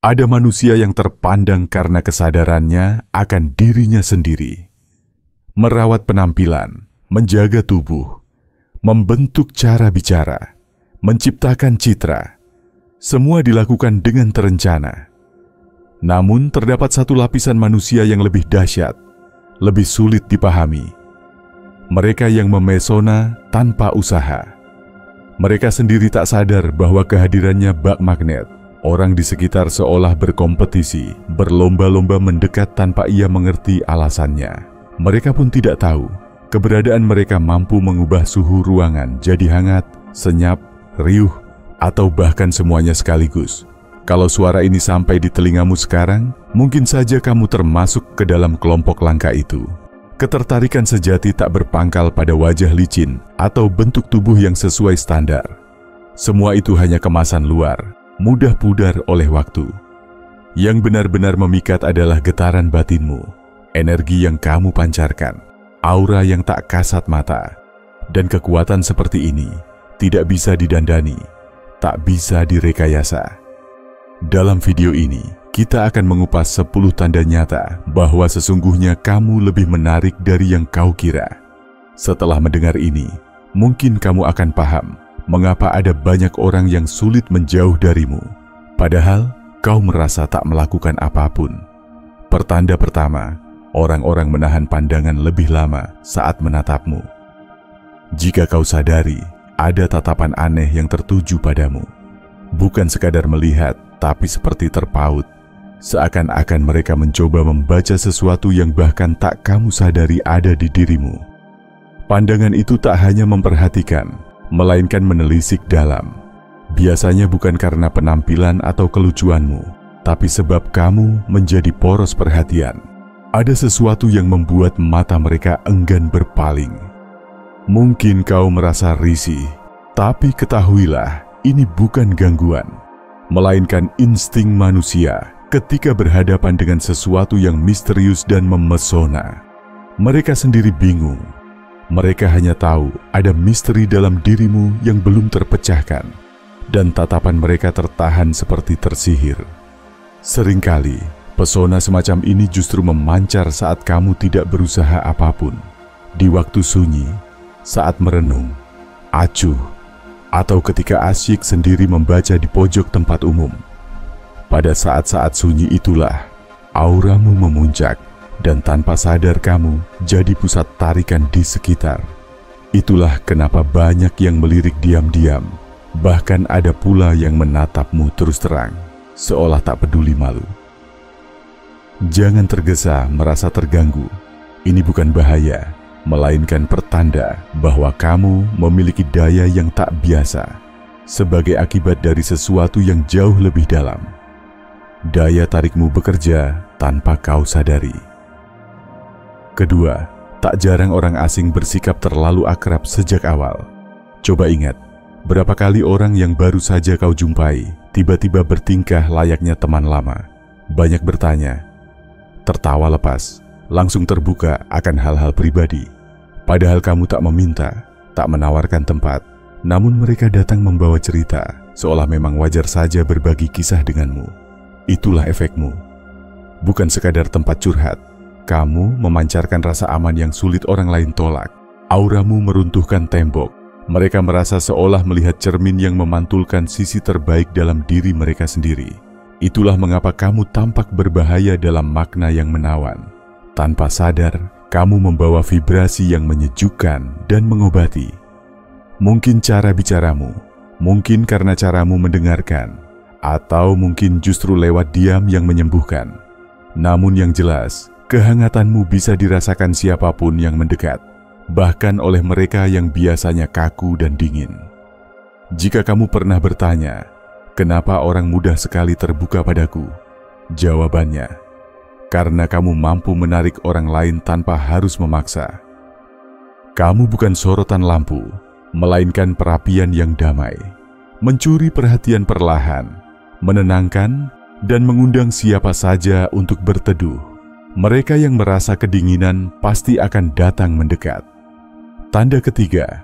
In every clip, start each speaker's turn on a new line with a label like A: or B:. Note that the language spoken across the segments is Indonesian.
A: Ada manusia yang terpandang karena kesadarannya akan dirinya sendiri. Merawat penampilan, menjaga tubuh, membentuk cara bicara, menciptakan citra. Semua dilakukan dengan terencana. Namun terdapat satu lapisan manusia yang lebih dahsyat, lebih sulit dipahami. Mereka yang memesona tanpa usaha. Mereka sendiri tak sadar bahwa kehadirannya bak magnet. Orang di sekitar seolah berkompetisi, berlomba-lomba mendekat tanpa ia mengerti alasannya. Mereka pun tidak tahu, keberadaan mereka mampu mengubah suhu ruangan jadi hangat, senyap, riuh, atau bahkan semuanya sekaligus. Kalau suara ini sampai di telingamu sekarang, mungkin saja kamu termasuk ke dalam kelompok langka itu. Ketertarikan sejati tak berpangkal pada wajah licin atau bentuk tubuh yang sesuai standar. Semua itu hanya kemasan luar, mudah pudar oleh waktu. Yang benar-benar memikat adalah getaran batinmu, energi yang kamu pancarkan, aura yang tak kasat mata. Dan kekuatan seperti ini tidak bisa didandani, tak bisa direkayasa. Dalam video ini, kita akan mengupas 10 tanda nyata bahwa sesungguhnya kamu lebih menarik dari yang kau kira. Setelah mendengar ini, mungkin kamu akan paham mengapa ada banyak orang yang sulit menjauh darimu, padahal kau merasa tak melakukan apapun. Pertanda pertama, orang-orang menahan pandangan lebih lama saat menatapmu. Jika kau sadari, ada tatapan aneh yang tertuju padamu. Bukan sekadar melihat, tapi seperti terpaut. Seakan-akan mereka mencoba membaca sesuatu yang bahkan tak kamu sadari ada di dirimu. Pandangan itu tak hanya memperhatikan, melainkan menelisik dalam. Biasanya bukan karena penampilan atau kelucuanmu, tapi sebab kamu menjadi poros perhatian. Ada sesuatu yang membuat mata mereka enggan berpaling. Mungkin kau merasa risih, tapi ketahuilah, ini bukan gangguan, melainkan insting manusia ketika berhadapan dengan sesuatu yang misterius dan memesona. Mereka sendiri bingung. Mereka hanya tahu ada misteri dalam dirimu yang belum terpecahkan, dan tatapan mereka tertahan seperti tersihir. Seringkali, pesona semacam ini justru memancar saat kamu tidak berusaha apapun. Di waktu sunyi, saat merenung, acuh, atau ketika asyik sendiri membaca di pojok tempat umum. Pada saat-saat sunyi itulah, auramu memuncak, dan tanpa sadar kamu jadi pusat tarikan di sekitar. Itulah kenapa banyak yang melirik diam-diam, bahkan ada pula yang menatapmu terus terang, seolah tak peduli malu. Jangan tergesa merasa terganggu. Ini bukan bahaya, melainkan pertanda bahwa kamu memiliki daya yang tak biasa, sebagai akibat dari sesuatu yang jauh lebih dalam. Daya tarikmu bekerja tanpa kau sadari. Kedua, tak jarang orang asing bersikap terlalu akrab sejak awal. Coba ingat, berapa kali orang yang baru saja kau jumpai tiba-tiba bertingkah layaknya teman lama. Banyak bertanya, tertawa lepas, langsung terbuka akan hal-hal pribadi. Padahal kamu tak meminta, tak menawarkan tempat, namun mereka datang membawa cerita, seolah memang wajar saja berbagi kisah denganmu. Itulah efekmu. Bukan sekadar tempat curhat, kamu memancarkan rasa aman yang sulit orang lain tolak. Auramu meruntuhkan tembok. Mereka merasa seolah melihat cermin yang memantulkan sisi terbaik dalam diri mereka sendiri. Itulah mengapa kamu tampak berbahaya dalam makna yang menawan. Tanpa sadar, kamu membawa vibrasi yang menyejukkan dan mengobati. Mungkin cara bicaramu, mungkin karena caramu mendengarkan, atau mungkin justru lewat diam yang menyembuhkan. Namun yang jelas, kehangatanmu bisa dirasakan siapapun yang mendekat, bahkan oleh mereka yang biasanya kaku dan dingin. Jika kamu pernah bertanya, kenapa orang mudah sekali terbuka padaku? Jawabannya, karena kamu mampu menarik orang lain tanpa harus memaksa. Kamu bukan sorotan lampu, melainkan perapian yang damai, mencuri perhatian perlahan, menenangkan, dan mengundang siapa saja untuk berteduh. Mereka yang merasa kedinginan pasti akan datang mendekat. Tanda ketiga,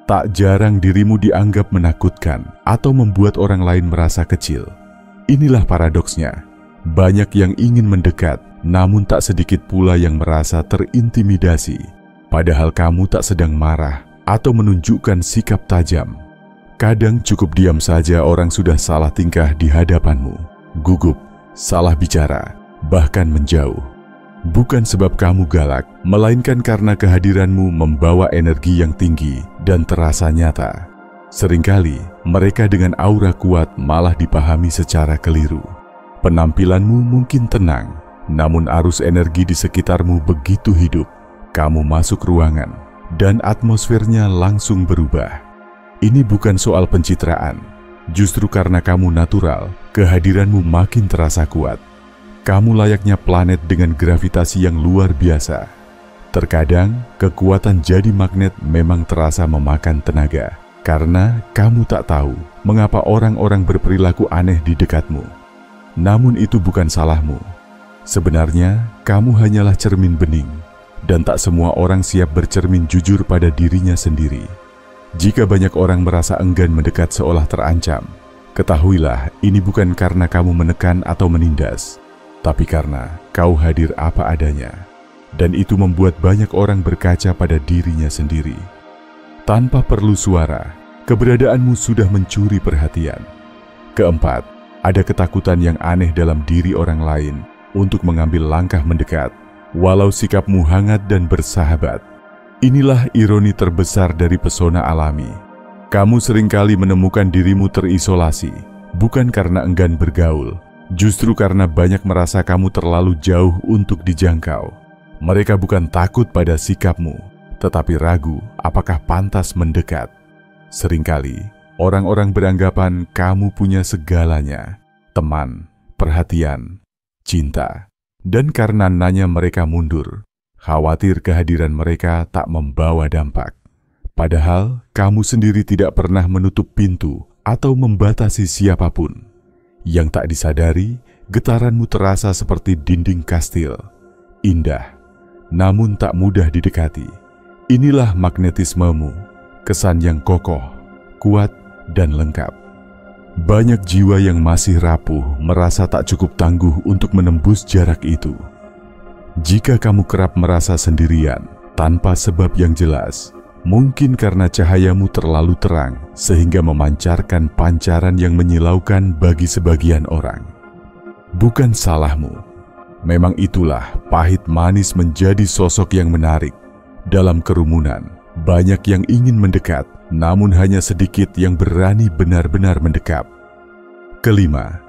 A: tak jarang dirimu dianggap menakutkan atau membuat orang lain merasa kecil. Inilah paradoksnya. Banyak yang ingin mendekat, namun tak sedikit pula yang merasa terintimidasi. Padahal kamu tak sedang marah atau menunjukkan sikap tajam. Kadang cukup diam saja orang sudah salah tingkah di hadapanmu, gugup, salah bicara, bahkan menjauh. Bukan sebab kamu galak, melainkan karena kehadiranmu membawa energi yang tinggi dan terasa nyata. Seringkali mereka dengan aura kuat malah dipahami secara keliru. Penampilanmu mungkin tenang, namun arus energi di sekitarmu begitu hidup. Kamu masuk ruangan, dan atmosfernya langsung berubah. Ini bukan soal pencitraan. Justru karena kamu natural, kehadiranmu makin terasa kuat. Kamu layaknya planet dengan gravitasi yang luar biasa. Terkadang, kekuatan jadi magnet memang terasa memakan tenaga, karena kamu tak tahu mengapa orang-orang berperilaku aneh di dekatmu. Namun itu bukan salahmu. Sebenarnya, kamu hanyalah cermin bening. Dan tak semua orang siap bercermin jujur pada dirinya sendiri. Jika banyak orang merasa enggan mendekat seolah terancam, ketahuilah ini bukan karena kamu menekan atau menindas, tapi karena kau hadir apa adanya. Dan itu membuat banyak orang berkaca pada dirinya sendiri. Tanpa perlu suara, keberadaanmu sudah mencuri perhatian. Keempat, ada ketakutan yang aneh dalam diri orang lain untuk mengambil langkah mendekat. Walau sikapmu hangat dan bersahabat, inilah ironi terbesar dari pesona alami. Kamu seringkali menemukan dirimu terisolasi, bukan karena enggan bergaul, justru karena banyak merasa kamu terlalu jauh untuk dijangkau. Mereka bukan takut pada sikapmu, tetapi ragu apakah pantas mendekat. Seringkali, orang-orang beranggapan kamu punya segalanya, teman, perhatian, cinta. Dan karenanya mereka mundur, khawatir kehadiran mereka tak membawa dampak. Padahal kamu sendiri tidak pernah menutup pintu atau membatasi siapapun. Yang tak disadari, getaranmu terasa seperti dinding kastil. Indah, namun tak mudah didekati. Inilah magnetismemu, kesan yang kokoh, kuat, dan lengkap. Banyak jiwa yang masih rapuh merasa tak cukup tangguh untuk menembus jarak itu. Jika kamu kerap merasa sendirian tanpa sebab yang jelas, mungkin karena cahayamu terlalu terang sehingga memancarkan pancaran yang menyilaukan bagi sebagian orang. Bukan salahmu. Memang itulah pahit manis menjadi sosok yang menarik. Dalam kerumunan, banyak yang ingin mendekat, namun hanya sedikit yang berani benar-benar mendekap. Kelima,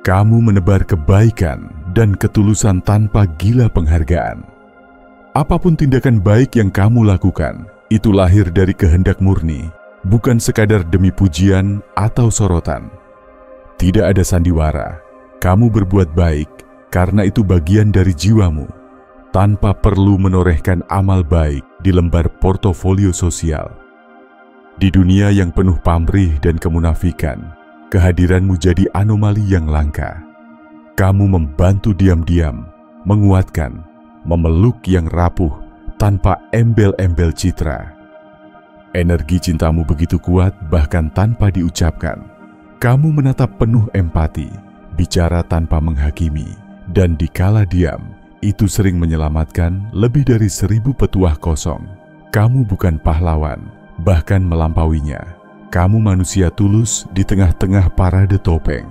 A: kamu menebar kebaikan dan ketulusan tanpa gila penghargaan. Apapun tindakan baik yang kamu lakukan, itu lahir dari kehendak murni, bukan sekadar demi pujian atau sorotan. Tidak ada sandiwara, kamu berbuat baik karena itu bagian dari jiwamu, tanpa perlu menorehkan amal baik di lembar portofolio sosial. Di dunia yang penuh pamrih dan kemunafikan, kehadiranmu jadi anomali yang langka. Kamu membantu diam-diam, menguatkan, memeluk yang rapuh tanpa embel-embel citra. Energi cintamu begitu kuat bahkan tanpa diucapkan. Kamu menatap penuh empati, bicara tanpa menghakimi, dan dikala diam, itu sering menyelamatkan lebih dari 1000 petuah kosong. Kamu bukan pahlawan, bahkan melampauinya. Kamu manusia tulus di tengah-tengah parade topeng.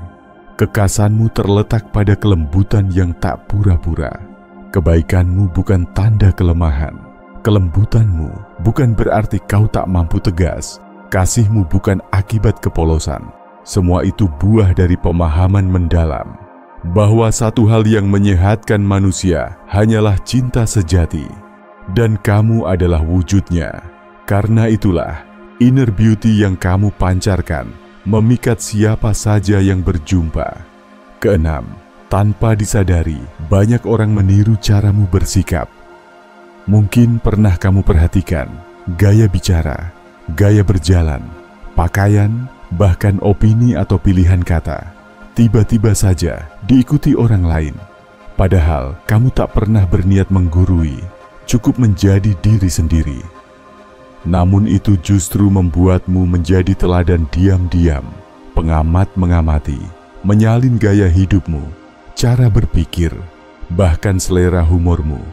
A: Kekasanmu terletak pada kelembutan yang tak pura-pura. Kebaikanmu bukan tanda kelemahan. Kelembutanmu bukan berarti kau tak mampu tegas. Kasihmu bukan akibat kepolosan. Semua itu buah dari pemahaman mendalam bahwa satu hal yang menyehatkan manusia hanyalah cinta sejati. Dan kamu adalah wujudnya. Karena itulah, inner beauty yang kamu pancarkan memikat siapa saja yang berjumpa. Keenam, tanpa disadari, banyak orang meniru caramu bersikap. Mungkin pernah kamu perhatikan gaya bicara, gaya berjalan, pakaian, bahkan opini atau pilihan kata. Tiba-tiba saja diikuti orang lain. Padahal kamu tak pernah berniat menggurui, cukup menjadi diri sendiri. Namun itu justru membuatmu menjadi teladan diam-diam, pengamat mengamati, menyalin gaya hidupmu, cara berpikir, bahkan selera humormu.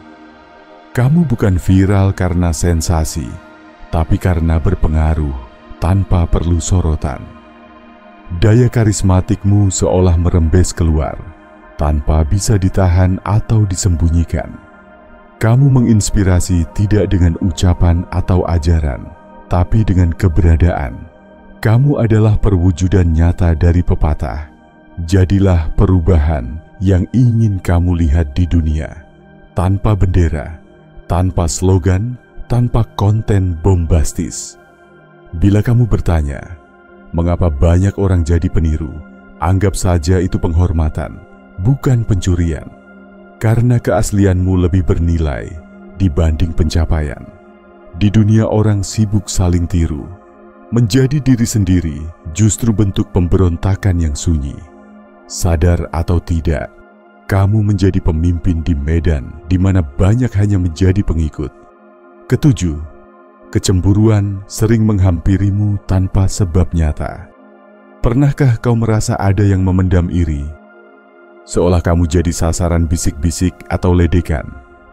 A: Kamu bukan viral karena sensasi, tapi karena berpengaruh tanpa perlu sorotan. Daya karismatikmu seolah merembes keluar, tanpa bisa ditahan atau disembunyikan. Kamu menginspirasi tidak dengan ucapan atau ajaran, tapi dengan keberadaan. Kamu adalah perwujudan nyata dari pepatah. Jadilah perubahan yang ingin kamu lihat di dunia, tanpa bendera, tanpa slogan, tanpa konten bombastis. Bila kamu bertanya, mengapa banyak orang jadi peniru? Anggap saja itu penghormatan, bukan pencurian. Karena keaslianmu lebih bernilai dibanding pencapaian. Di dunia orang sibuk saling tiru, menjadi diri sendiri justru bentuk pemberontakan yang sunyi. Sadar atau tidak, kamu menjadi pemimpin di medan di mana banyak hanya menjadi pengikut. Ketujuh, kecemburuan sering menghampirimu tanpa sebab nyata. Pernahkah kau merasa ada yang memendam iri? Seolah kamu jadi sasaran bisik-bisik atau ledekan,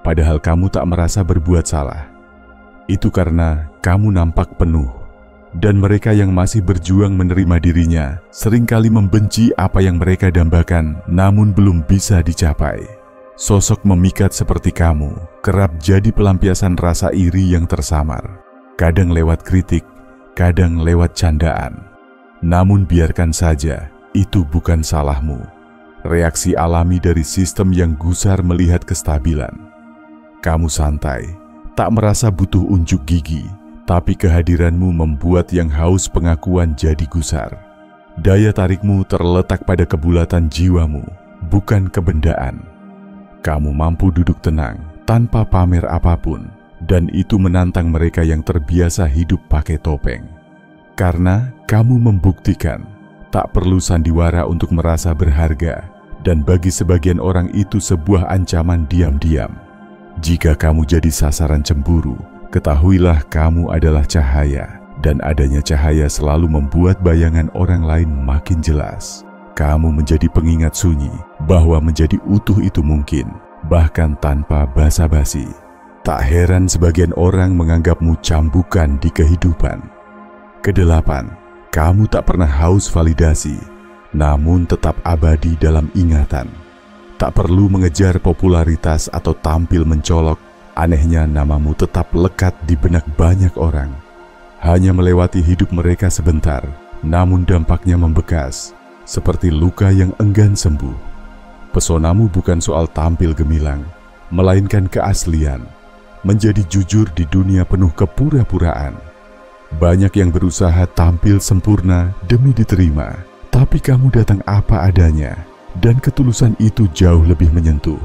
A: padahal kamu tak merasa berbuat salah. Itu karena kamu nampak penuh, dan mereka yang masih berjuang menerima dirinya seringkali membenci apa yang mereka dambakan namun belum bisa dicapai. Sosok memikat seperti kamu kerap jadi pelampiasan rasa iri yang tersamar, kadang lewat kritik, kadang lewat candaan. Namun biarkan saja, itu bukan salahmu. Reaksi alami dari sistem yang gusar melihat kestabilan. Kamu santai, tak merasa butuh unjuk gigi, tapi kehadiranmu membuat yang haus pengakuan jadi gusar. Daya tarikmu terletak pada kebulatan jiwamu, bukan kebendaan. Kamu mampu duduk tenang, tanpa pamer apapun, dan itu menantang mereka yang terbiasa hidup pakai topeng. Karena kamu membuktikan, tak perlu sandiwara untuk merasa berharga, dan bagi sebagian orang itu sebuah ancaman diam-diam. Jika kamu jadi sasaran cemburu, ketahuilah kamu adalah cahaya, dan adanya cahaya selalu membuat bayangan orang lain makin jelas. Kamu menjadi pengingat sunyi bahwa menjadi utuh itu mungkin, bahkan tanpa basa-basi. Tak heran sebagian orang menganggapmu cambukan di kehidupan. Kedelapan, kamu tak pernah haus validasi, namun tetap abadi dalam ingatan. Tak perlu mengejar popularitas atau tampil mencolok. Anehnya namamu tetap lekat di benak banyak orang. Hanya melewati hidup mereka sebentar, namun dampaknya membekas, seperti luka yang enggan sembuh. Pesonamu bukan soal tampil gemilang, melainkan keaslian, menjadi jujur di dunia penuh kepura-puraan. Banyak yang berusaha tampil sempurna demi diterima, tapi kamu datang apa adanya, dan ketulusan itu jauh lebih menyentuh.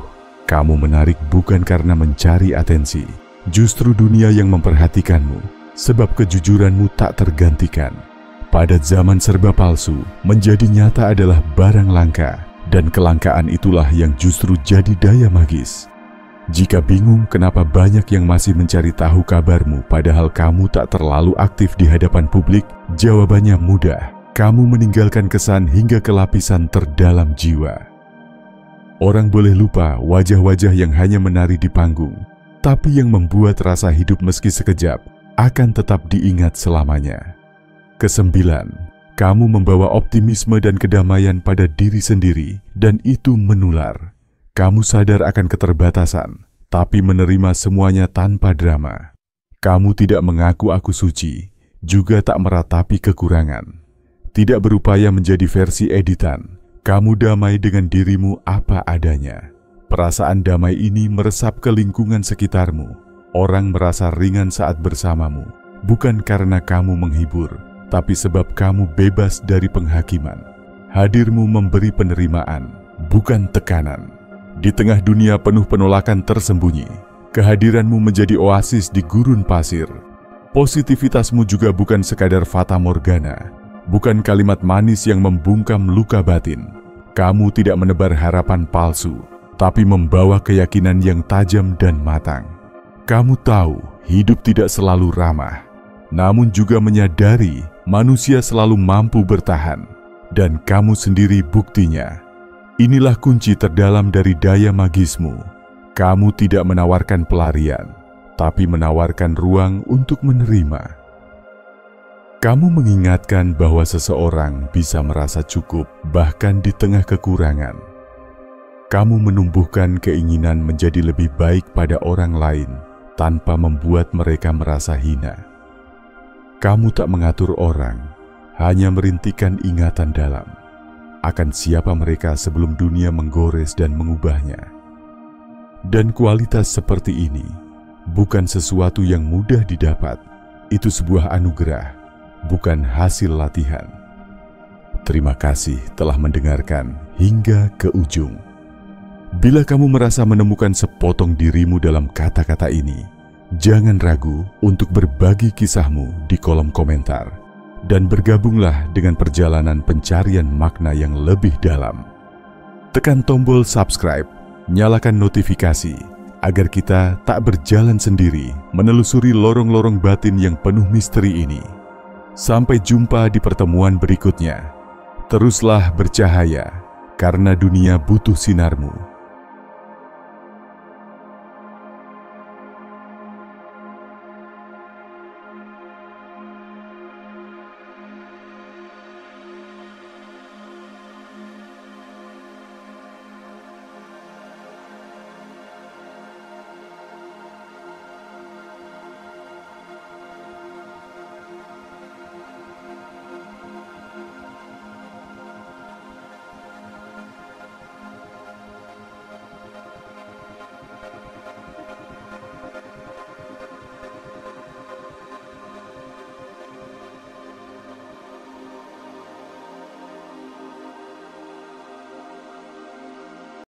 A: Kamu menarik bukan karena mencari atensi, justru dunia yang memperhatikanmu, sebab kejujuranmu tak tergantikan. Pada zaman serba palsu, menjadi nyata adalah barang langka, dan kelangkaan itulah yang justru jadi daya magis. Jika bingung kenapa banyak yang masih mencari tahu kabarmu padahal kamu tak terlalu aktif di hadapan publik, jawabannya mudah. Kamu meninggalkan kesan hingga ke lapisan terdalam jiwa. Orang boleh lupa wajah-wajah yang hanya menari di panggung, tapi yang membuat rasa hidup meski sekejap akan tetap diingat selamanya. Kesembilan, kamu membawa optimisme dan kedamaian pada diri sendiri, dan itu menular. Kamu sadar akan keterbatasan, tapi menerima semuanya tanpa drama. Kamu tidak mengaku aku suci, juga tak meratapi kekurangan. Tidak berupaya menjadi versi editan. Kamu damai dengan dirimu apa adanya. Perasaan damai ini meresap ke lingkungan sekitarmu. Orang merasa ringan saat bersamamu, bukan karena kamu menghibur, tapi sebab kamu bebas dari penghakiman. Hadirmu memberi penerimaan, bukan tekanan. Di tengah dunia penuh penolakan tersembunyi, kehadiranmu menjadi oasis di gurun pasir. Positivitasmu juga bukan sekadar fata morgana, bukan kalimat manis yang membungkam luka batin. Kamu tidak menebar harapan palsu, tapi membawa keyakinan yang tajam dan matang. Kamu tahu hidup tidak selalu ramah, namun juga menyadari manusia selalu mampu bertahan. dan kamu sendiri buktinya. Inilah kunci terdalam dari daya magismu. Kamu tidak menawarkan pelarian, tapi menawarkan ruang untuk menerima. Kamu mengingatkan bahwa seseorang bisa merasa cukup bahkan di tengah kekurangan. Kamu menumbuhkan keinginan menjadi lebih baik pada orang lain tanpa membuat mereka merasa hina. Kamu tak mengatur orang, hanya merintikan ingatan dalam akan siapa mereka sebelum dunia menggores dan mengubahnya. Dan kualitas seperti ini bukan sesuatu yang mudah didapat. Itu sebuah anugerah, bukan hasil latihan. Terima kasih telah mendengarkan hingga ke ujung. Bila kamu merasa menemukan sepotong dirimu dalam kata-kata ini, jangan ragu untuk berbagi kisahmu di kolom komentar dan bergabunglah dengan perjalanan pencarian makna yang lebih dalam. Tekan tombol subscribe, nyalakan notifikasi agar kita tak berjalan sendiri menelusuri lorong-lorong batin yang penuh misteri ini. Sampai jumpa di pertemuan berikutnya. Teruslah bercahaya, karena dunia butuh sinarmu.